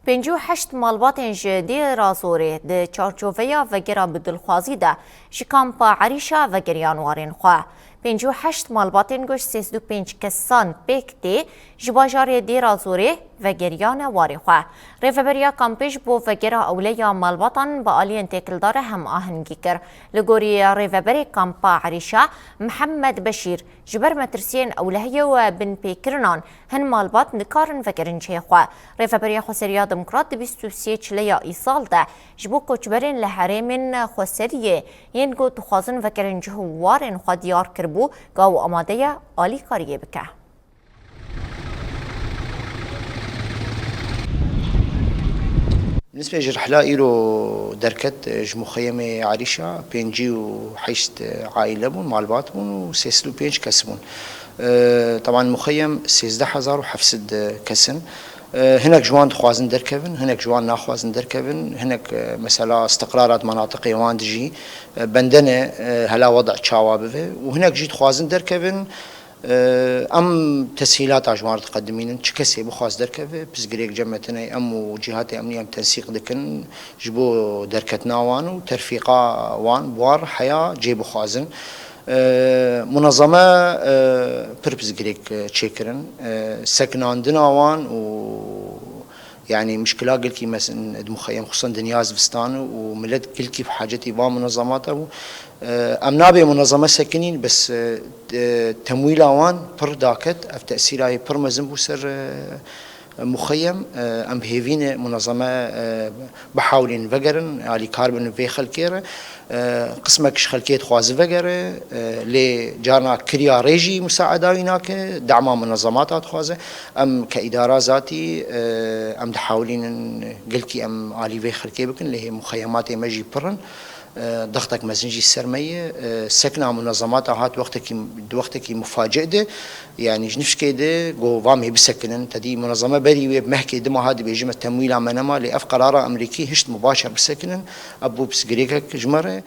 58 مالباتên ji Dêra Zorê di çarçoveya vegera bi dilxwazî de ji kampa Erîşa vegeriyan warên xwe. 58 malbatên goş 35 kesan pêk tê ji bajarê Dêra Zorê vegeriyane warê xwe. Rêveberiya kampê ji bo vegera ewleya malbatan bi aliyên têkildar re hemahengî kir. Li gorî rêveberê kampa Erîşa, Mihemed Beşîr ji ber metirsiyên ewlehiyê û binpêkirinan hin malbat nikarin vegerin cihê xwe. Rêveberiya Xweseriya Demokrat di 23 çileya îsal de ji bo koçberên li herêmên Xweseriyê yên got dixwazin vegerin cihê warên xwe diyar kiribû gaw amade ye alîkariyê bike. بالنسبة لرحلة إيرو دركت مخيم عريشة بينجي وحيشت عائلة بون مالبات بون وسيسلو بينج كسبون. طبعا مخيم 16000 وحفصد كسن. هناك جوان خوازن دركبن، هناك جوان ناخوازن دركبن، هناك مثلا استقرارات مناطقي وان تجي بندنة هلا وضع تشاوابه، وهناك جيت خوازن دركبن. ام تسهيلات اجوار تقدمين تشكسي بخواز دركبه بزغريك جمعتنا ام وجهات امنيه تنسيق دكن جبو دركتنا وان وترفيقا وان بوار حياه جيبو خوازن منظمه بربزغريك تشيكرن سكناندنا وان و يعني مشكلة قلكي مثلا مخيم خصوصا دنيا زفستان وملد قلكي بحاجتي با منظماته امنابي منظمة سكنين بس تمويل اوان بر داكت اف تأثيرها بر مزن بوسر مخيم ام بهيفين منظمة بحاولين فقرن علي كاربن في خلكير قسمك خلكيت خواز فقر لي جارنا كريا ريجي مساعدة هناك دعم منظمات خوازه ام كإدارة ذاتي ام دحاولين قلكي ام علي في خلكي بكن اللي هي مخيمات مجي برن ضغطك مزنجي السرمية سكنة منظمات هات وقتك مفاجئ ده يعني جنفش كده جو فامي بسكنن تدي منظمة بري بمحكي دم هذا بيجمع تمويل منما لأف قرار أمريكي هشت مباشر بسكنن أبو بسجريكك جمرة